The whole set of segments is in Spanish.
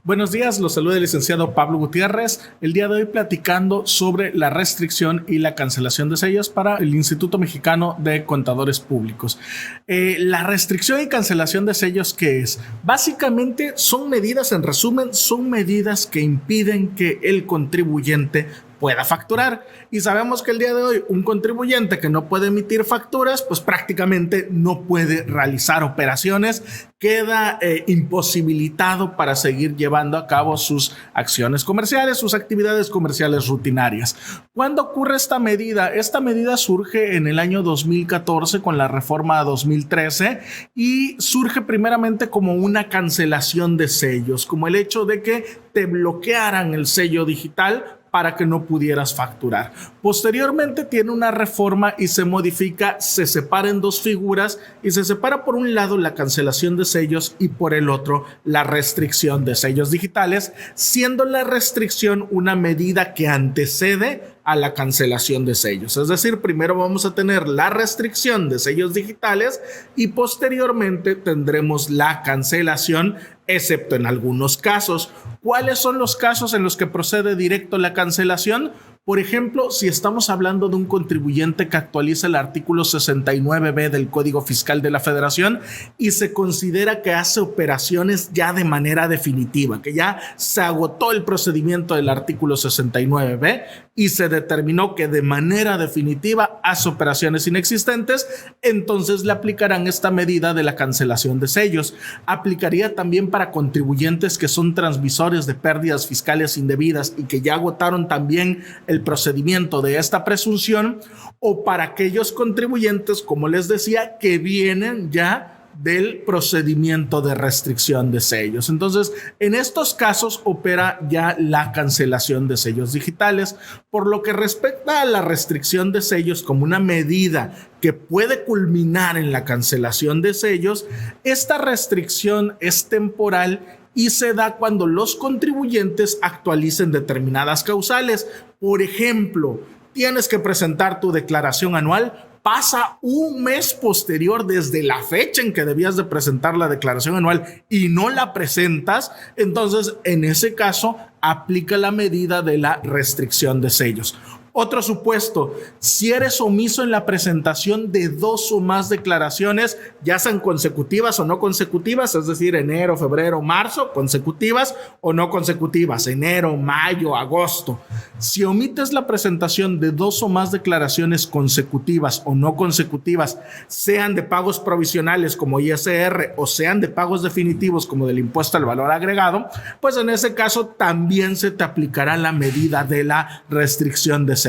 Buenos días, los saluda el licenciado Pablo Gutiérrez. El día de hoy platicando sobre la restricción y la cancelación de sellos para el Instituto Mexicano de Contadores Públicos. La restricción y cancelación de sellos, ¿qué es? Básicamente son medidas, en resumen, son medidas que impiden que el contribuyente pueda facturar. Y sabemos que el día de hoy un contribuyente que no puede emitir facturas, pues prácticamente no puede realizar operaciones, queda imposibilitado para seguir llevando a cabo sus acciones comerciales, sus actividades comerciales rutinarias. ¿Cuándo ocurre esta medida? Esta medida surge en el año 2014 con la reforma 2013 y surge primeramente como una cancelación de sellos, como el hecho de que te bloquearan el sello digital para que no pudieras facturar. Posteriormente tiene una reforma y se modifica, se separa en dos figuras y se separa por un lado la cancelación de sellos y por el otro la restricción de sellos digitales, siendo la restricción una medida que antecede a la cancelación de sellos. Es decir, primero vamos a tener la restricción de sellos digitales y posteriormente tendremos la cancelación, excepto en algunos casos. ¿Cuáles son los casos en los que procede directo la cancelación? Por ejemplo, si estamos hablando de un contribuyente que actualiza el artículo 69B del Código Fiscal de la Federación y se considera que hace operaciones ya de manera definitiva, que ya se agotó el procedimiento del artículo 69B y se determinó que de manera definitiva hace operaciones inexistentes, entonces le aplicarán esta medida de la cancelación de sellos. Aplicaría también para contribuyentes que son transmisores de pérdidas fiscales indebidas y que ya agotaron también el procedimiento de esta presunción, o para aquellos contribuyentes, como les decía, que vienen ya del procedimiento de restricción de sellos. Entonces, en estos casos opera ya la cancelación de sellos digitales. Por lo que respecta a la restricción de sellos como una medida que puede culminar en la cancelación de sellos, esta restricción es temporal y se da cuando los contribuyentes actualicen determinadas causales. Por ejemplo, tienes que presentar tu declaración anual, pasa un mes posterior desde la fecha en que debías de presentar la declaración anual y no la presentas, entonces en ese caso aplica la medida de la restricción de sellos. Otro supuesto, si eres omiso en la presentación de dos o más declaraciones, ya sean consecutivas o no consecutivas, es decir, enero, febrero, marzo, consecutivas o no consecutivas, enero, mayo, agosto. Si omites la presentación de dos o más declaraciones consecutivas o no consecutivas, sean de pagos provisionales como ISR o sean de pagos definitivos como del impuesto al valor agregado, pues en ese caso también se te aplicará la medida de la restricción de sellos.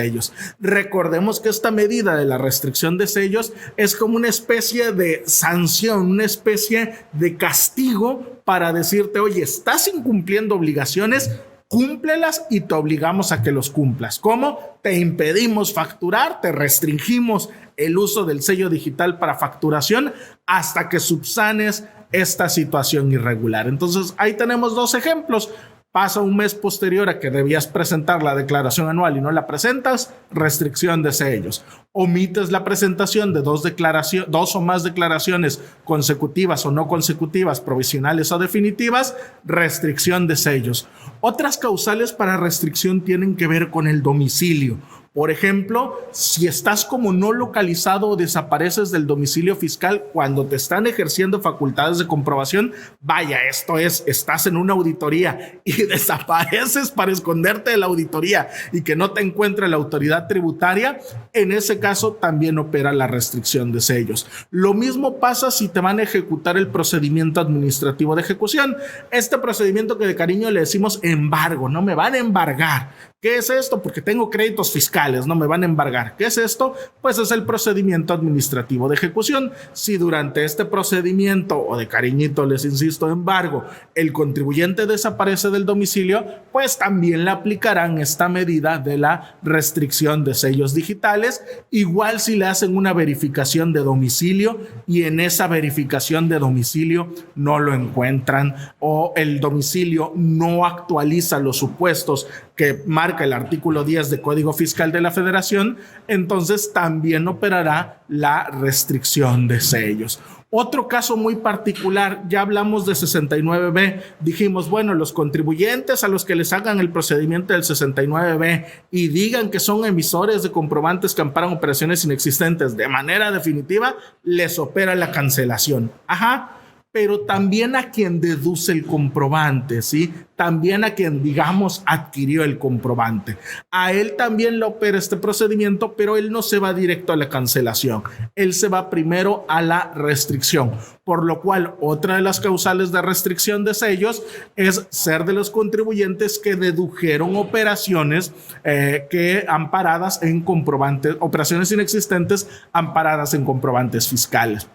Recordemos que esta medida de la restricción de sellos es como una especie de sanción, una especie de castigo para decirte, oye, estás incumpliendo obligaciones, cúmplelas y te obligamos a que los cumplas. ¿Cómo? Te impedimos facturar, te restringimos el uso del sello digital para facturación hasta que subsanes esta situación irregular. Entonces, ahí tenemos dos ejemplos. Pasa un mes posterior a que debías presentar la declaración anual y no la presentas, restricción de sellos. Omites la presentación de dos o más declaraciones consecutivas o no consecutivas, provisionales o definitivas, restricción de sellos. Otras causales para restricción tienen que ver con el domicilio. Por ejemplo, si estás como no localizado o desapareces del domicilio fiscal cuando te están ejerciendo facultades de comprobación, vaya, esto es, estás en una auditoría y desapareces para esconderte de la auditoría y que no te encuentre la autoridad tributaria, en ese caso también opera la restricción de sellos. Lo mismo pasa si te van a ejecutar el procedimiento administrativo de ejecución. Este procedimiento que de cariño le decimos embargo, no me van a embargar. ¿Qué es esto? Porque tengo créditos fiscales, no me van a embargar. ¿Qué es esto? Pues es el procedimiento administrativo de ejecución. Si durante este procedimiento, o de cariñito les insisto, embargo, el contribuyente desaparece del domicilio, pues también le aplicarán esta medida de la restricción de sellos digitales. Igual si le hacen una verificación de domicilio y en esa verificación de domicilio no lo encuentran o el domicilio no actualiza los supuestos que marca el artículo 10 de Código Fiscal de la Federación, entonces también operará la restricción de sellos. Otro caso muy particular, ya hablamos de 69B, dijimos, bueno, los contribuyentes a los que les hagan el procedimiento del 69B y digan que son emisores de comprobantes que amparan operaciones inexistentes de manera definitiva, les opera la cancelación. Ajá. Pero también a quien deduce el comprobante, ¿sí? También a quien, digamos, adquirió el comprobante. A él también le opera este procedimiento, pero él no se va directo a la cancelación. Él se va primero a la restricción. Por lo cual, otra de las causales de restricción de sellos es ser de los contribuyentes que dedujeron operaciones que amparadas en comprobantes, operaciones inexistentes amparadas en comprobantes fiscales.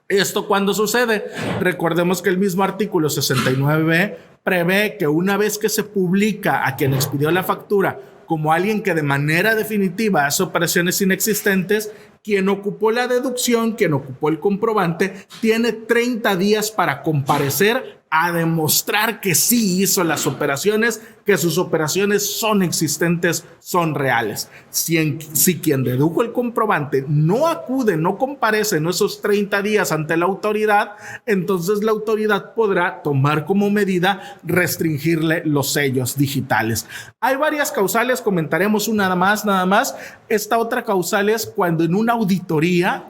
¿Esto cuándo sucede? Recordemos que el mismo artículo 69B prevé que una vez que se publica a quien expidió la factura como alguien que de manera definitiva hace operaciones inexistentes, quien ocupó la deducción, quien ocupó el comprobante, tiene 30 días para comparecer a demostrar que sí hizo las operaciones, que sus operaciones son existentes, son reales. Si quien dedujo el comprobante no acude, no comparece en esos 30 días ante la autoridad, entonces la autoridad podrá tomar como medida restringirle los sellos digitales. Hay varias causales, comentaremos una nada más. Esta otra causal es cuando en una auditoría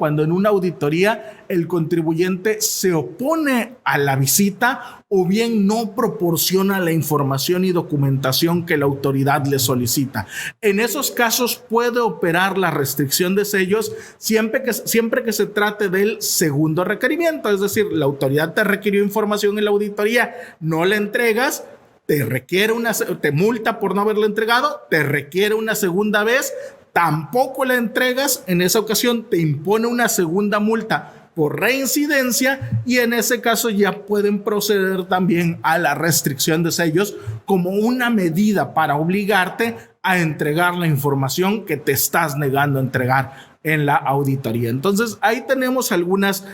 el contribuyente se opone a la visita o bien no proporciona la información y documentación que la autoridad le solicita. En esos casos puede operar la restricción de sellos siempre que se trate del segundo requerimiento, es decir, la autoridad te requirió información en la auditoría, no la entregas, te multa por no haberla entregado, te requiere una segunda vez, tampoco la entregas, en esa ocasión te impone una segunda multa por reincidencia y en ese caso ya pueden proceder también a la restricción de sellos como una medida para obligarte a entregar la información que te estás negando a entregar en la auditoría. Entonces ahí tenemos algunas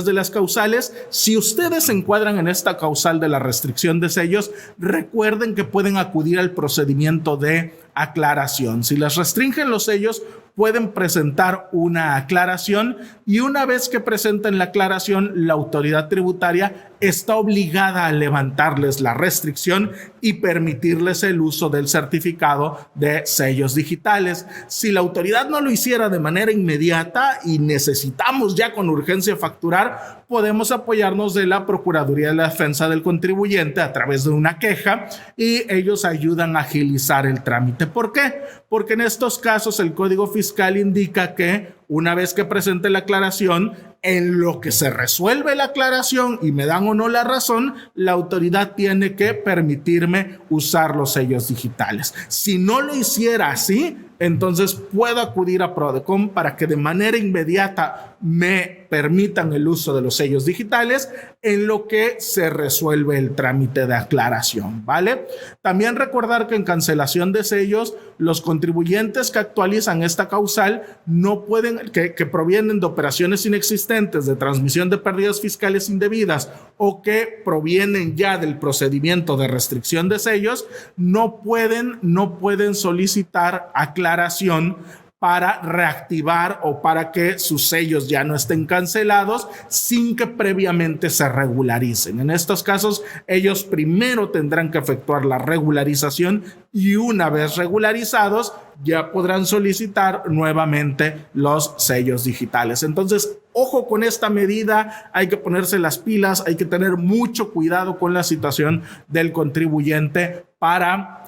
de las causales. Si ustedes se encuadran en esta causal de la restricción de sellos, recuerden que pueden acudir al procedimiento de aclaración. Si les restringen los sellos, pueden presentar una aclaración y una vez que presenten la aclaración, la autoridad tributaria está obligada a levantarles la restricción y permitirles el uso del certificado de sellos digitales. Si la autoridad no lo hiciera de manera inmediata y necesitamos ya con urgencia facturar, podemos apoyarnos de la Procuraduría de la Defensa del Contribuyente a través de una queja y ellos ayudan a agilizar el trámite. ¿Por qué? Porque en estos casos el Código Fiscal indica que una vez que presente la aclaración, en lo que se resuelve la aclaración y me dan o no la razón, la autoridad tiene que permitirme usar los sellos digitales. Si no lo hiciera así, entonces puedo acudir a Prodecon para que de manera inmediata me permitan el uso de los sellos digitales en lo que se resuelve el trámite de aclaración, ¿vale? También recordar que en cancelación de sellos, los contribuyentes que actualizan esta causal no pueden, que provienen de operaciones inexistentes, de transmisión de pérdidas fiscales indebidas o que provienen ya del procedimiento de restricción de sellos, no pueden solicitar aclaración para reactivar o para que sus sellos ya no estén cancelados sin que previamente se regularicen. En estos casos, ellos primero tendrán que efectuar la regularización y una vez regularizados, ya podrán solicitar nuevamente los sellos digitales. Entonces, ojo con esta medida, hay que ponerse las pilas, hay que tener mucho cuidado con la situación del contribuyente para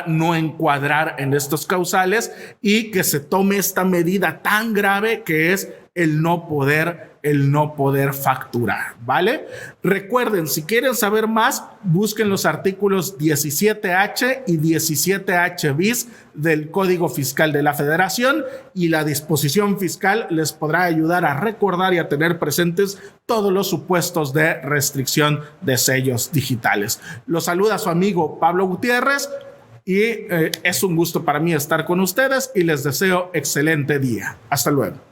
no encuadrar en estos causales y que se tome esta medida tan grave que es el no poder facturar, ¿vale? Recuerden, si quieren saber más, busquen los artículos 17H y 17H bis del Código Fiscal de la Federación y la disposición fiscal les podrá ayudar a recordar y a tener presentes todos los supuestos de restricción de sellos digitales. Los saluda su amigo Pablo Gutiérrez y es un gusto para mí estar con ustedes y les deseo excelente día. Hasta luego.